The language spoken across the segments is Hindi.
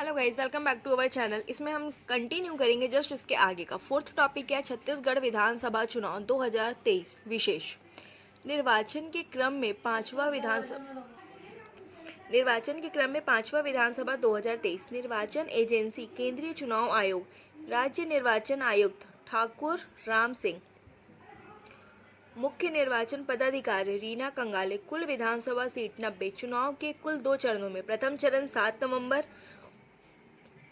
Hello guys, welcome back to our channel. इसमें हम कंटिन्यू करेंगे जस्ट उसके आगे का। फोर्थ टॉपिक है छत्तीसगढ़ विधानसभा चुनाव 2023 विशेष। निर्वाचन के क्रम में पांचवा विधानसभा 2023 निर्वाचन एजेंसी केंद्रीय चुनाव आयोग, राज्य निर्वाचन आयुक्त ठाकुर राम सिंह, मुख्य निर्वाचन पदाधिकारी रीना कंगाले। कुल विधानसभा सीट 90। चुनाव के कुल 2 चरणों में प्रथम चरण 7 नवंबर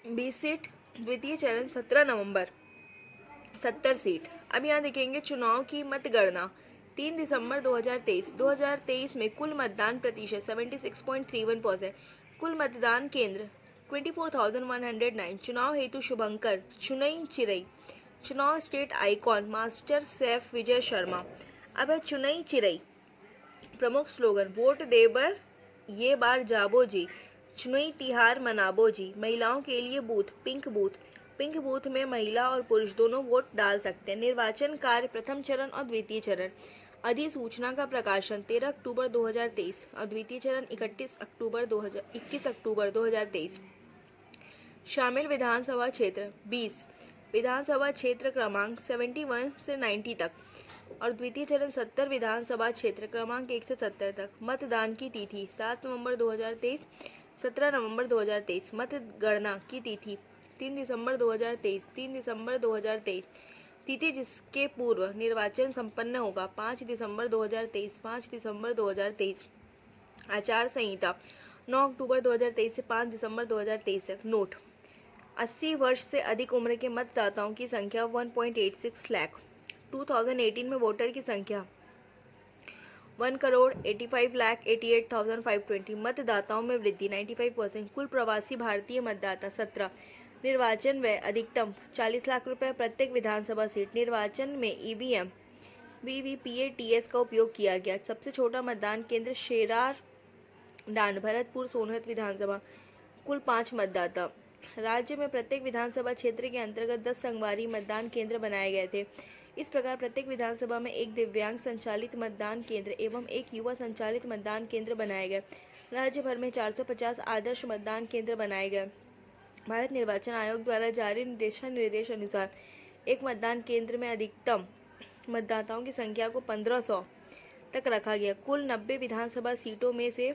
20 सीट, द्वितीय चरण 17 नवंबर 70 सीट। अब यहाँ देखेंगे चुनाव की मतगणना 3 दिसंबर 2023 में कुल मतदान प्रतिशत 76.31%। कुल मतदान केंद्र 24,109। चुनाव हेतु शुभंकर चुनई चिरई। चुनाव state icon master Saif Vijay Sharma. अब है चुनई चिरई। प्रमुख स्लोगन वोट देबर ये बार जाबो जी, चुनई तिहार मनाबो जी। महिलाओं के लिए बूथ पिंक बूथ में महिला और पुरुष दोनों वोट डाल सकते हैं। निर्वाचन कार्य प्रथम चरण और द्वितीय चरण। अधिसूचना का प्रकाशन 13 अक्टूबर 2023 और द्वितीय चरण 21 अक्टूबर 2023। शामिल विधानसभा क्षेत्र 20। विधानसभा क्षेत्र क्रमांक 71 से 90 तक और द्वितीय चरण 70 विधानसभा क्षेत्र क्रमांक 1 से 70 तक। मतदान की तिथि 7 नवंबर 2023, 17 नवंबर 2023। मतगणना की तिथि 3 दिसंबर 2023। तिथि जिसके पूर्व निर्वाचन संपन्न होगा 5 दिसंबर 2023। आचार संहिता 9 अक्टूबर 2023 से 5 दिसंबर 2023 तक। नोट 80 वर्ष से अधिक उम्र के मतदाताओं की संख्या 1.86 लाख। 2018 में वोटर की संख्या 1,85,88,520। मतदाताओं में वृद्धि 95%। कुल प्रवासी भारतीय मतदाता 17। निर्वाचन व्यय अधिकतम 40 लाख रुपए प्रत्येक विधानसभा सीट। निर्वाचन में ईवीएम वीवीपीएटीएस का उपयोग किया गया। सबसे छोटा मतदान केंद्र शेरार डांड भरतपुर सोनहत विधानसभा। कुल 5 मतदाता। राज्य में प्रत्येक विधानसभा क्षेत्र के अंतर्गत 10 संगवारी मतदान केंद्र बनाए गए थे। इस प्रकार प्रत्येक विधानसभा में एक दिव्यांग संचालित मतदान केंद्र एवं एक युवा संचालित मतदान केंद्र बनाए गए। राज्य भर में 450 आदर्श मतदान केंद्र बनाए गए। भारत निर्वाचन आयोग द्वारा जारी दिशा निर्देश अनुसार एक मतदान केंद्र में अधिकतम मतदाताओं की संख्या को 1500 तक रखा गया। कुल 90 विधानसभा सीटों में से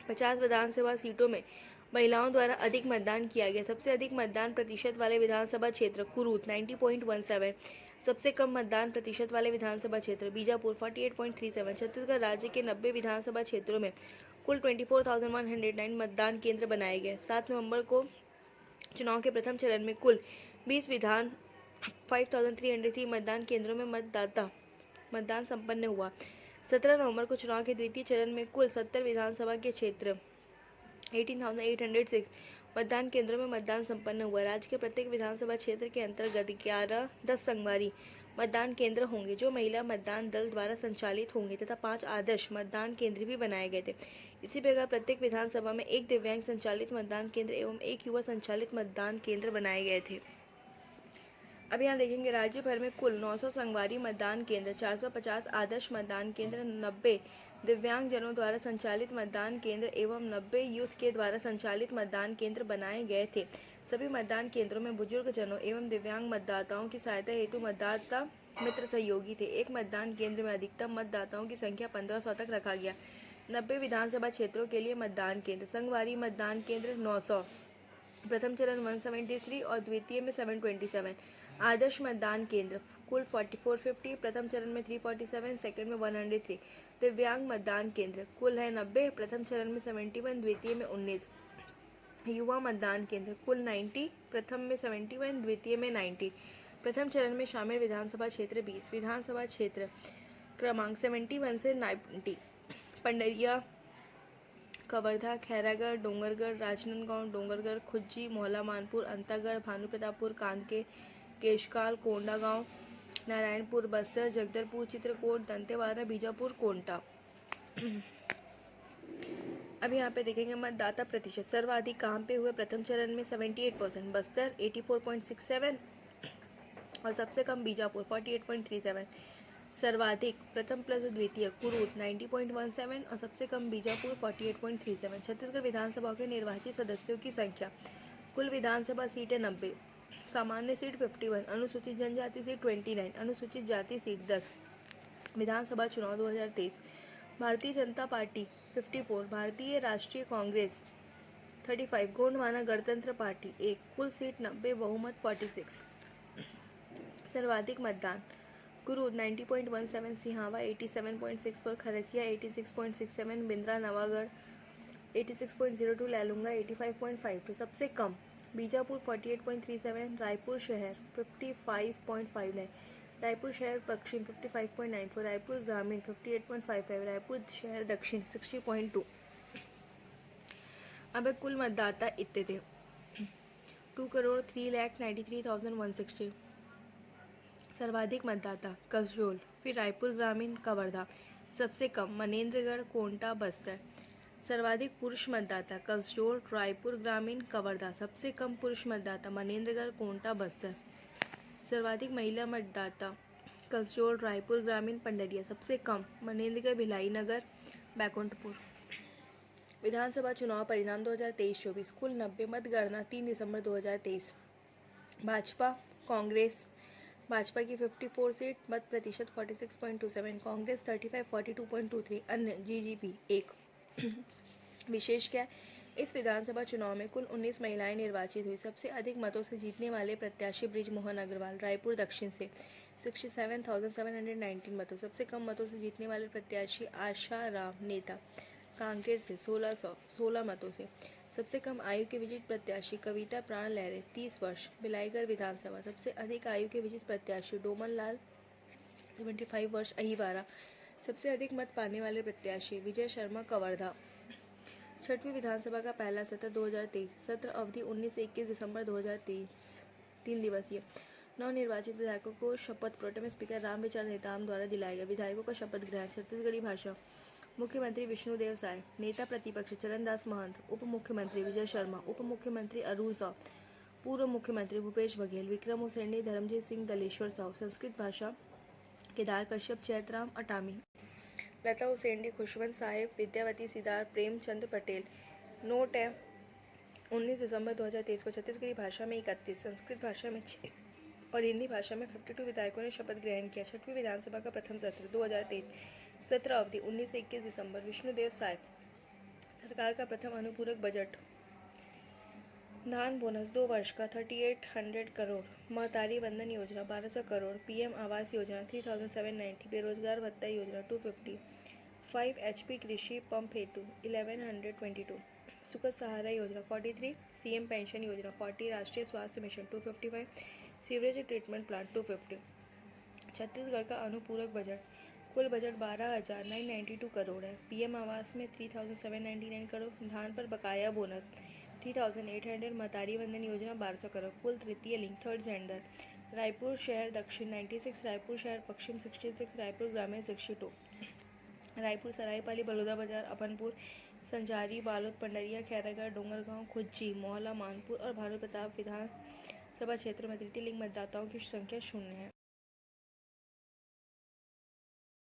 50 विधानसभा सीटों में महिलाओं द्वारा अधिक मतदान किया गया। सबसे अधिक मतदान प्रतिशत वाले विधानसभा क्षेत्र कुरूद 90.17। सबसे कम मतदान प्रतिशत वाले विधानसभा क्षेत्र बीजापुर 48.37। छत्तीसगढ़ राज्य के 90 विधानसभा क्षेत्रों में कुल 24,109 मतदान केंद्र बनाए गए। 7 नवंबर को चुनाव के प्रथम चरण में कुल 5,303 मतदान केंद्रों में मतदान संपन्न हुआ। 17 नवंबर को चुनाव के द्वितीय चरण में कुल 70 विधानसभा के क्षेत्र 18,806 मतदान केंद्रों में मतदान संपन्न हुआ। राज्य के प्रत्येक विधानसभा क्षेत्र के अंतर्गत 10 संगवारी मतदान केंद्र होंगे जो महिला मतदान दल द्वारा संचालित होंगे तथा 5 आदर्श मतदान केंद्र भी बनाए गए थे। इसी प्रकार प्रत्येक विधानसभा में एक दिव्यांग संचालित मतदान केंद्र एवं एक युवा संचालित मतदान केंद्र बनाए गए थे। अब यहाँ देखेंगे राज्य भर में कुल 900 संगवारी मतदान केंद्र, 450 आदर्श मतदान केंद्र, 90 दिव्यांग जनों द्वारा संचालित मतदान केंद्र एवं 90 यूथ के द्वारा संचालित मतदान केंद्र बनाए गए थे। सभी मतदान केंद्रों में बुजुर्ग जनों एवं दिव्यांग मतदाताओं की सहायता हेतु मतदाता मित्र सहयोगी थे। एक मतदान केंद्र में अधिकतम मतदाताओं की संख्या 1500 तक रखा गया। 90 विधानसभा क्षेत्रों के लिए मतदान केंद्र। संगवारी मतदान केंद्र 900, प्रथम चरण 173 और द्वितीय में 727। आदर्श मतदान केंद्र कुल 4450, प्रथम चरण में 347, सेकंड में 103। दिव्यांग मतदान केंद्र कुल है 90, प्रथम चरण में 71, द्वितीय में 19। युवा मतदान केंद्र कुल 90, प्रथम में 71, द्वितीय में 90। प्रथम चरण में शामिल विधानसभा क्षेत्र 20। विधानसभा क्षेत्र क्रमांक 71 से 90 पंडरिया, कवर्धा, खैरागढ़, डोंगरगढ़, राजनांदगांव, डोंगरगढ़, खुज्जी, मोहला मानपुर, अंतागढ़, भानुप्रतापपुर, कांकेर, केशकाल, कोंडागांव, नारायणपुर, बस्तर, जगदलपुर, चित्रकूट, दंतेवाड़ा, बीजापुर, कोंटा। अब यहाँ पे देखेंगे मतदाता प्रतिशत। सर्वाधिक कहाँ पे हुए? प्रथम चरण में 78%, बस्तर 84.67 और सबसे कम बीजापुर 48.37। सर्वाधिक प्रथम प्लस द्वितीय कुरूद 90.17 और सबसे कम बीजापुर 48.37। छत्तीसगढ़ विधानसभा के निर्वाचित सदस्यों की संख्या। कुल विधानसभा सीटें 90, सामान्य सीट 51, अनुसूचित जनजाति सीट 29, अनुसूचित जाति सीट 10। विधानसभा चुनाव 2023। भारतीय जनता पार्टी 54, भारतीय राष्ट्रीय कांग्रेस 35, गोंडवाना गणतंत्र पार्टी 1। कुल सीट 90, बहुमत 46। सर्वाधिक मतदान। कुरूद 90.17, सिहावा 87.64, खरसिया 86.67, बिंद्रा नवागढ़ 86.02, लैलूंगा 85.52। सबसे कम बीजापुर 48.37, रायपुर शहर 55.59, रायपुर शहर पश्चिम 55.94, रायपुर ग्रामीण 58.55, रायपुर शहर दक्षिण 60.2। अब कुल मतदाता इतने थे 2,03,93,160। सर्वाधिक मतदाता कसडोल, फिर रायपुर ग्रामीण, कवर्धा। सबसे कम मनेन्द्रगढ़, कोंटा, बस्तर। सर्वाधिक पुरुष मतदाता कसडोल, रायपुर ग्रामीण, कवर्धा। सबसे कम पुरुष मतदाता मनेन्द्रगढ़, कोंटा, बस्तर। सर्वाधिक महिला मतदाता कसडोल, रायपुर ग्रामीण, पंडरिया। सबसे कम मनेन्द्रगढ़, भिलाई नगर, बैकुंठपुर। विधानसभा चुनाव परिणाम 2023-24। कुल 90 मतगणना 3 दिसंबर 2023। भाजपा कांग्रेस। भाजपा की 54 सीट, मत प्रतिशत 46.27, कांग्रेस 35 42.23, अन्य जीजीपी 1। विशेष क्या, इस विधानसभा चुनाव में कुल 19 महिलाएं निर्वाचित हुई। सबसे अधिक मतों से जीतने वाले प्रत्याशी बृजमोहन अग्रवाल, रायपुर दक्षिण से 67,719 मतों। सबसे कम मतों से जीतने वाले प्रत्याशी आशा राम नेता, कांकेर से 1616 मतों से। सबसे कम आयु के विजित प्रत्याशी कविता प्राण लहरे 30 वर्ष, बिलाईगढ़ विधानसभा। सबसे अधिक आयु के विजित प्रत्याशी डोमन लाल 75 वर्ष, अहिवारा। सबसे अधिक मत पाने वाले प्रत्याशी विजय शर्मा, कवर्धा। छठवीं विधानसभा का पहला सत्र 2023। सत्र अवधि 19 से 21 दिसंबर 2023। 3 दिवसीय। नवनिर्वाचित विधायकों को शपथ प्रोटेम स्पीकर रामविचार नेताम द्वारा दिलाया गया। विधायकों का शपथ ग्रहण छत्तीसगढ़ी भाषा। मुख्यमंत्री विष्णुदेव साय, नेता प्रतिपक्ष चरणदास महंत, उप मुख्यमंत्री विजय शर्मा, उप मुख्यमंत्री अरुण साव, पूर्व मुख्यमंत्री भूपेश बघेल, विक्रम उसेंडी, धर्मजीत सिंह, दलेश्वर साव। संस्कृत भाषा केदार कश्यप, चैतराम अटामी, लता उसेंडी, खुशवंत साहेब, विद्यावती सिदार, प्रेमचंद्र पटेल। नोट है 19 दिसंबर 2023 को छत्तीसगढ़ी भाषा में 31, संस्कृत भाषा में 6 और हिंदी भाषा में 52 विधायकों ने शपथ ग्रहण किया। छठवीं विधानसभा का प्रथम सत्र 2023। सत्र अवधि 19 से 21 दिसंबर। विष्णुदेव साय, सरकार का प्रथम अनुपूरक बजट। धान बोनस 2 वर्ष का 3800 करोड़, महतारी वंदन योजना 1200 करोड़, पीएम आवास योजना 3790, बेरोजगार भत्ता योजना 250, 5 HP कृषि पंप हेतु 1122, सुखद सहारा योजना 43, सीएम पेंशन योजना 40, राष्ट्रीय स्वास्थ्य mission 255, sewerage treatment plant 250। Chhattisgarh का अनुपूरक बजट। कुल बजट 12,992 करोड़ है। पीएम आवास में 3,799 करोड़, धान पर बकाया बोनस 3,800, महतारी वंदन योजना 1200 करोड़। कुल तृतीय लिंग थर्ड जेंडर। रायपुर शहर दक्षिण 96, रायपुर शहर पश्चिम 66, रायपुर ग्रामीण 62, रायपुर सरायपाली, बलौदाबाजार, अपनपुर, संजारी, बालोद, पंडरिया, खैरागढ़, डोंगरगांव, खुज्जी, मोहला, मानपुर और भानु प्रताप विधानसभा क्षेत्र में तृतीय लिंग मतदाताओं की संख्या 0 है।